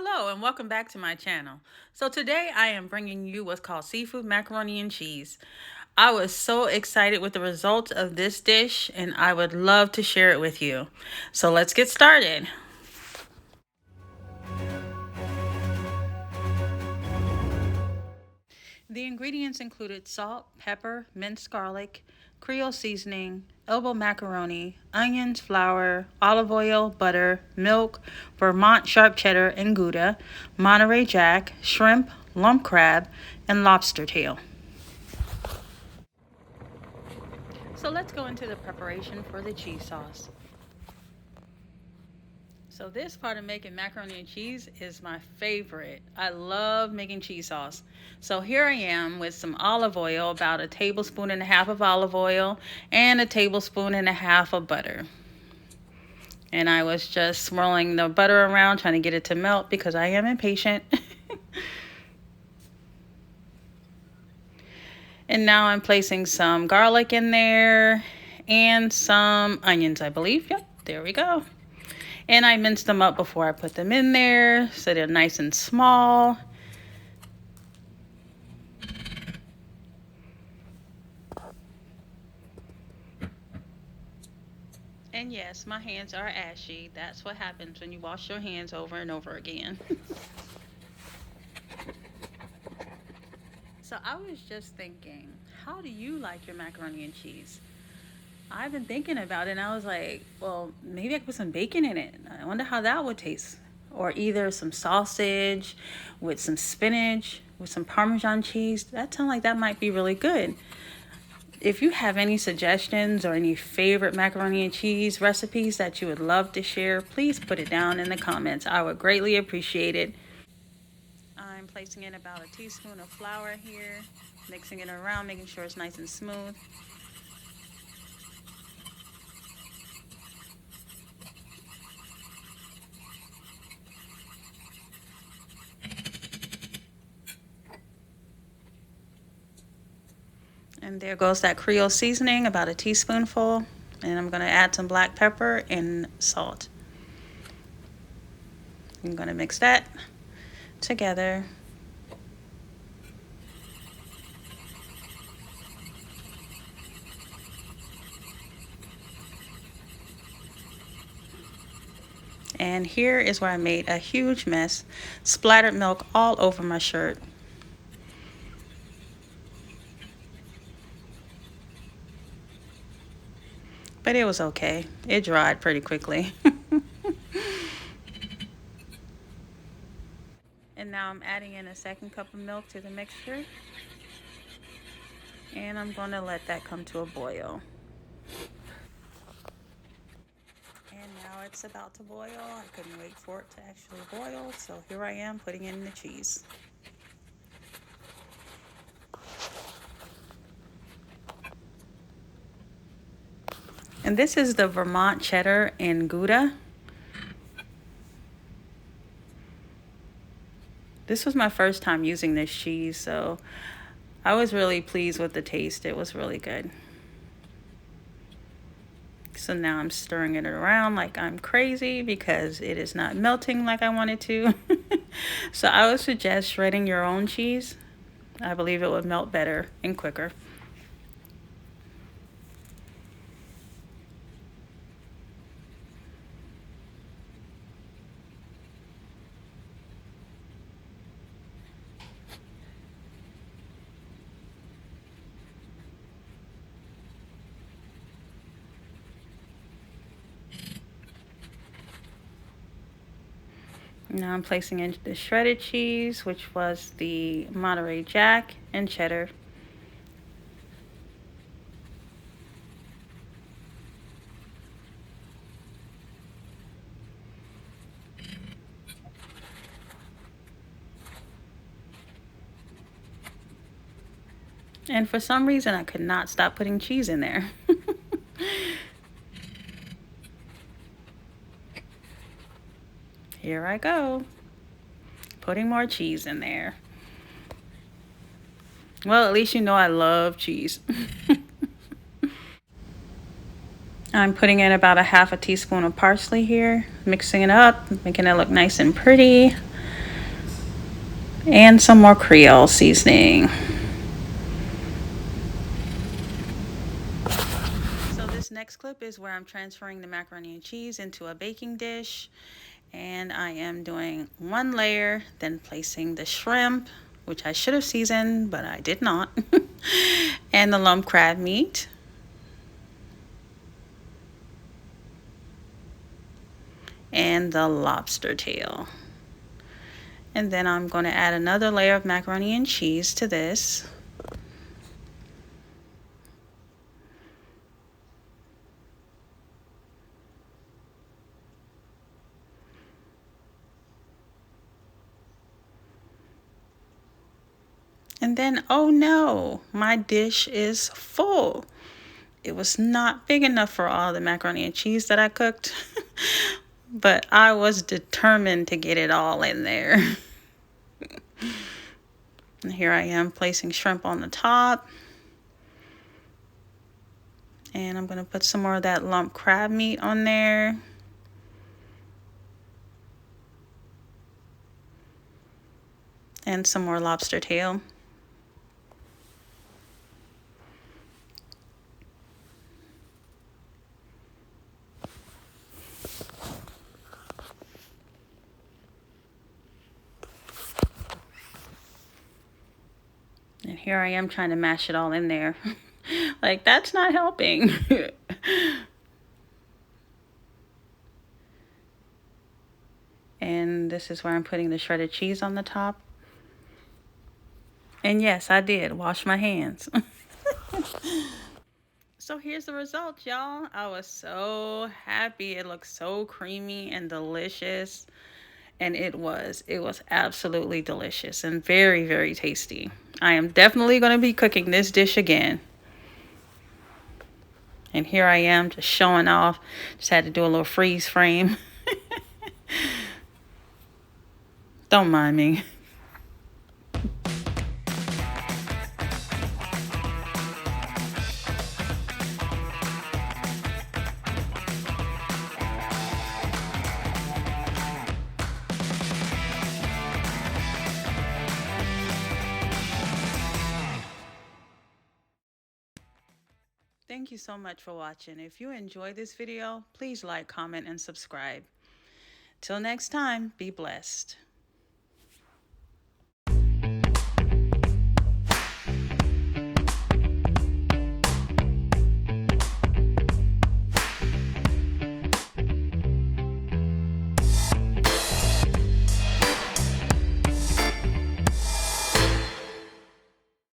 Hello and welcome back to my channel. So today I am bringing you what's called seafood macaroni and cheese. I was so excited with the results of this dish and I would love to share it with you. So let's get started. The ingredients included salt, pepper, minced garlic, Creole seasoning, elbow macaroni, onions, flour, olive oil, butter, milk, Vermont sharp cheddar and Gouda, Monterey Jack, shrimp, lump crab, and lobster tail. So let's go into the preparation for the cheese sauce. So this part of making macaroni and cheese is my favorite. I love making cheese sauce. So here I am with some olive oil, about a tablespoon and a half of olive oil and a tablespoon and a half of butter. And I was just swirling the butter around trying to get it to melt because I am impatient. And now I'm placing some garlic in there and some onions, I believe. Yep, there we go. And I minced them up before I put them in there, so they're nice and small. And yes, my hands are ashy. That's what happens when you wash your hands over and over again. So I was just thinking, how do you like your macaroni and cheese? I've been thinking about it and I was like, well, maybe I could put some bacon in it. I wonder how that would taste. Or either some sausage with some spinach, with some Parmesan cheese. That sounds like that might be really good. If you have any suggestions or any favorite macaroni and cheese recipes that you would love to share, please put it down in the comments. I would greatly appreciate it. I'm placing in about a teaspoon of flour here, mixing it around, making sure it's nice and smooth. And there goes that Creole seasoning, about a teaspoonful. And I'm going to add some black pepper and salt. I'm going to mix that together. And here is where I made a huge mess. Splattered milk all over my shirt. But it was okay. It dried pretty quickly. And now I'm adding in a second cup of milk to the mixture. And I'm going to let that come to a boil. And now it's about to boil. I couldn't wait for it to actually boil. So here I am putting in the cheese. And this is the Vermont cheddar and Gouda. This was my first time using this cheese, so I was really pleased with the taste. It was really good. So now I'm stirring it around like I'm crazy because it is not melting like I wanted to. So I would suggest shredding your own cheese. I believe it would melt better and quicker. Now I'm placing in the shredded cheese, which was the Monterey Jack and Cheddar. And for some reason, I could not stop putting cheese in there. Here I go, putting more cheese in there. Well, at least you know I love cheese. I'm putting in about a half a teaspoon of parsley here, mixing it up, making it look nice and pretty. and some more Creole seasoning. So this next clip is where I'm transferring the macaroni and cheese into a baking dish, and I am doing one layer, then placing the shrimp, which I should have seasoned, but I did not, and the lump crab meat, and the lobster tail. And then I'm going to add another layer of macaroni and cheese to this. And then, oh no, my dish is full. It was not big enough for all the macaroni and cheese that I cooked, but I was determined to get it all in there. And here I am placing shrimp on the top. And I'm going to put some more of that lump crab meat on there. And some more lobster tail. And here I am trying to mash it all in there. Like, that's not helping. And this is where I'm putting the shredded cheese on the top. And yes, I did wash my hands. So here's the result, y'all. I was so happy. It looked so creamy and delicious. And it was absolutely delicious and very, very tasty. I am definitely going to be cooking this dish again. And here I am just showing off. Just had to do a little freeze frame. Don't mind me. Thank you so much for watching. If you enjoyed this video, please like, comment, and subscribe. Till next time, be blessed.